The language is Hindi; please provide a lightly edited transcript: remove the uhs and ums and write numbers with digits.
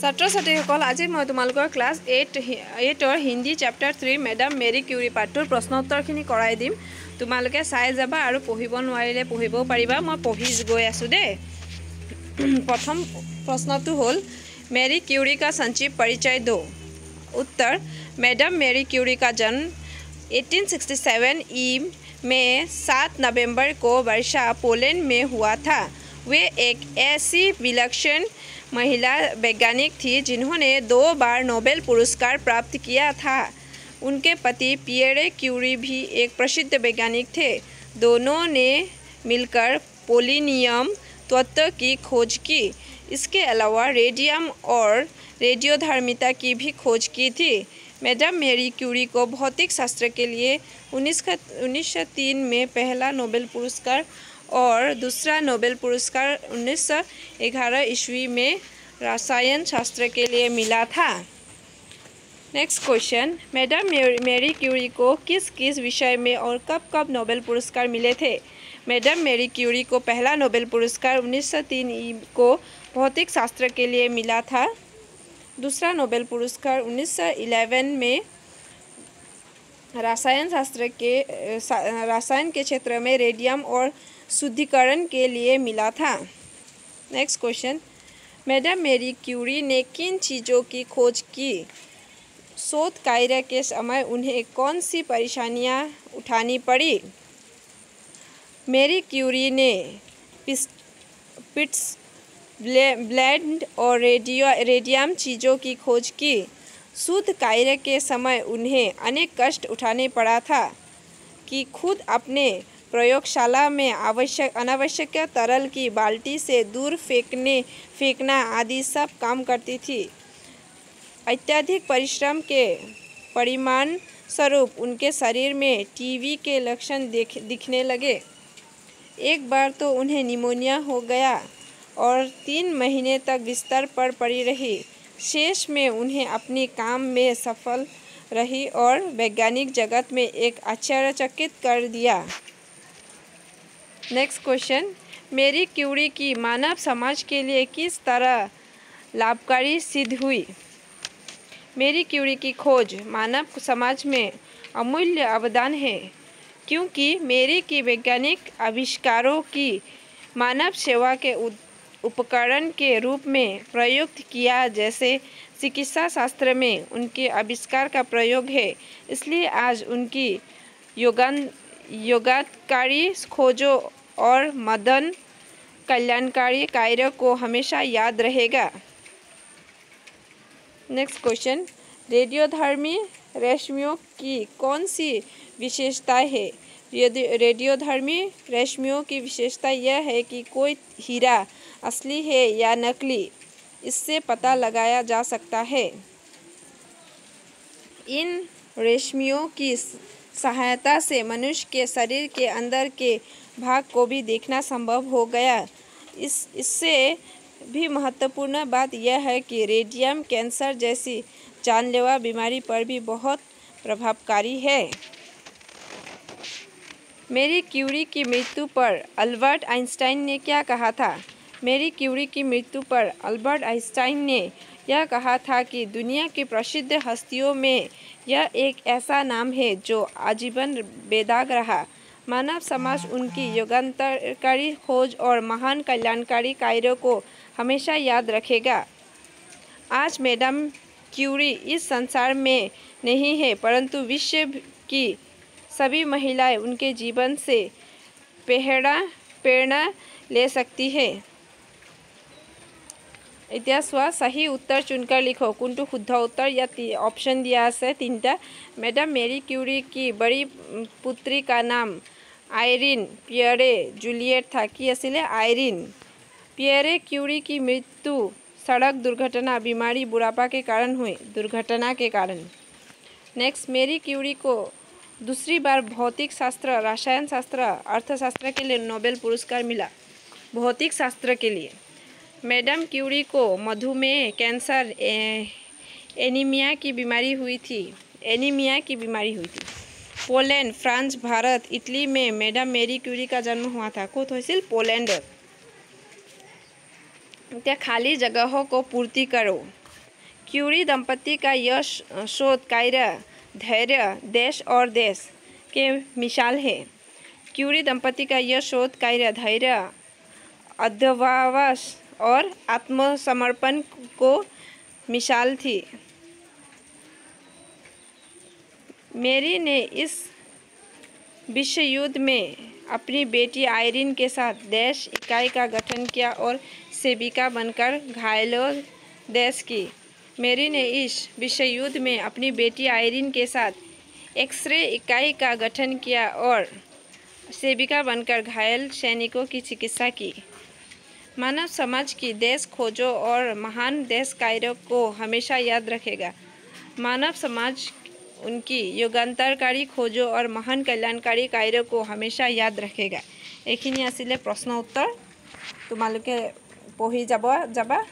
ছাত্ৰ ছাত্ৰীসকল আজি মই তোমালোকৰ ক্লাছ 8ৰ হিন্দী চেপ্টাৰ 3 মেডাম মেৰী কিউৰী পাঠটোৰ প্ৰশ্ন উত্তৰখিনি কৰাই দিম। তোমালোকে চাই যাবা আৰু পঢ়িব নোৱাৰিলে পঢ়িবও পাৰিবা। মই পঢ়ি গৈ আছোঁ দেই। প্ৰথম প্ৰশ্নটো হ'ল मेरी क्यूरी का संक्षिप्त परिचय दो। उत्तर मैडम मेरी क्यूरी का जन्म 1867 में 7 नवंबर को वर्षा पोलैंड में हुआ था। वे एक ऐसी विलक्षण महिला वैज्ञानिक थी जिन्होंने 2 बार नोबेल पुरस्कार प्राप्त किया था। उनके पति पियरे क्यूरी भी एक प्रसिद्ध वैज्ञानिक थे। दोनों ने मिलकर पोलिनियम तत्व की खोज की। इसके अलावा रेडियम और रेडियोधर्मिता की भी खोज की थी। मैडम मेरी क्यूरी को भौतिक शास्त्र के लिए 1903 में पहला नोबेल पुरस्कार और दूसरा नोबेल पुरस्कार 1911 ईस्वी में रसायन शास्त्र के लिए मिला था। Next question, madam Marie Curie को किस किस विषय में और कब कब नोबेल पुरस्कार मिले थे? मैडम मेरी क्यूरी को पहला नोबेल पुरस्कार 1903 को भौतिक शास्त्र के लिए मिला था। दूसरा नोबेल पुरस्कार 1911 में रसायन के क्षेत्र में रेडियम और शुद्धिकरण के लिए मिला था। Next question, madam Marie Curie ने किन चीज़ों की खोज की? शोध कार्य के समय उन्हें कौन सी परेशानियां उठानी पड़ी? मेरी क्यूरी ने पिट्स ब्लेंड और रेडियम चीज़ों की खोज की। शोध कार्य के समय उन्हें अनेक कष्ट उठाने पड़ा था कि खुद अपने प्रयोगशाला में अनावश्यक तरल की बाल्टी से दूर फेंकना आदि सब काम करती थी। अत्यधिक परिश्रम के परिणाम स्वरूप उनके शरीर में टीबी के लक्षण दिखने लगे। एक बार तो उन्हें निमोनिया हो गया और 3 महीने तक बिस्तर पर पड़ी रही। शेष में उन्हें अपने काम में सफल रही और वैज्ञानिक जगत में एक आश्चर्यचकित कर दिया। नेक्स्ट क्वेश्चन, मेरी क्यूरी की मानव समाज के लिए किस तरह लाभकारी सिद्ध हुई? मेरी क्यूरी की खोज मानव समाज में अमूल्य अवदान है, क्योंकि मेरी की वैज्ञानिक आविष्कारों की मानव सेवा के उपकरण के रूप में प्रयुक्त किया, जैसे चिकित्सा शास्त्र में उनके आविष्कार का प्रयोग है। इसलिए आज उनकी योगात्कारी खोजों और मदन कल्याणकारी कार्य को हमेशा याद रहेगा। नेक्स्ट क्वेश्चन, रेडियोधर्मी रेशमियों की कौन सी विशेषता है? रेडियोधर्मी रेशमियों की विशेषता यह है कि कोई हीरा असली है या नकली, इससे पता लगाया जा सकता है। इन रेशमियों की सहायता से मनुष्य के शरीर के अंदर के भाग को भी देखना संभव हो गया। इससे भी महत्वपूर्ण बात यह है कि रेडियम कैंसर जैसी जानलेवा बीमारी पर भी बहुत प्रभावकारी है। मेरी क्यूरी की मृत्यु पर अल्बर्ट आइंस्टाइन ने क्या कहा था? मेरी क्यूरी की मृत्यु पर अल्बर्ट आइंस्टाइन ने यह कहा था कि दुनिया की प्रसिद्ध हस्तियों में यह एक ऐसा नाम है जो आजीवन बेदाग रहा। मानव समाज उनकी युगांतरकारी खोज और महान कल्याणकारी कार्यों को हमेशा याद रखेगा। आज मैडम क्यूरी इस संसार में नहीं है, परंतु विश्व की सभी महिलाएं उनके जीवन से प्रेरणा ले सकती है। এতিয়া চোৱা, सही उत्तर चुनकर लिखो। কোনটো শুদ্ধ उत्तर ইয়াত ऑप्शन दिया আছে 3টা। मैडम मेरी क्यूरी की बड़ी पुत्री का नाम आयरीन पियरे जूलियट था। की आছিলে? आयरीन। पियरे क्यूरी की मृत्यु सड़क दुर्घटना, बीमारी, बुढ़ापा के कारण हुई। दुर्घटना के कारण। नेक्स्ट, मेरी क्यूरी को दूसरी बार भौतिक शास्त्र, रसायन शास्त्र, अर्थशास्त्र के लिए नोबेल पुरस्कार मिला। भौतिक शास्त्र के लिए मैडम क्यूरी को मधुमेह, कैंसर, एनीमिया की बीमारी हुई थी। पोलैंड, फ्रांस, भारत, इटली में मैडम मेरी क्यूरी का जन्म हुआ था। ক'ত হৈছিল? पोलैंड। এতিয়া खाली जगहों को पूर्ति करो। क्यूरी दंपति का यह शोध कार्य धैर्य, देश और देश के मिसाल है। क्यूरी दंपति का यह शोध कार्य धैर्य, अध्यवसाय और आत्मसमर्पण को मिसाल थी। मैरी ने इस विश्व युद्ध में अपनी बेटी आयरीन के साथ देश इकाई का गठन किया और सेविका बनकर घायलों देश की। मैरी ने इस विश्व युद्ध में अपनी बेटी आयरीन के साथ एक्स-रे इकाई का गठन किया और सेविका बनकर घायल सैनिकों की चिकित्सा की। मानव समाज की देश खोजों और महान देश कार्यों को हमेशा याद रखेगा। मानव समाज उनकी युगांतरकारी खोजों और महान कल्याणकारी कार्यों को हमेशा याद रखेगा। এইখিনি আছিলে প্ৰশ্ন উত্তৰ। তোমালোকে পঢ়ি যাবা।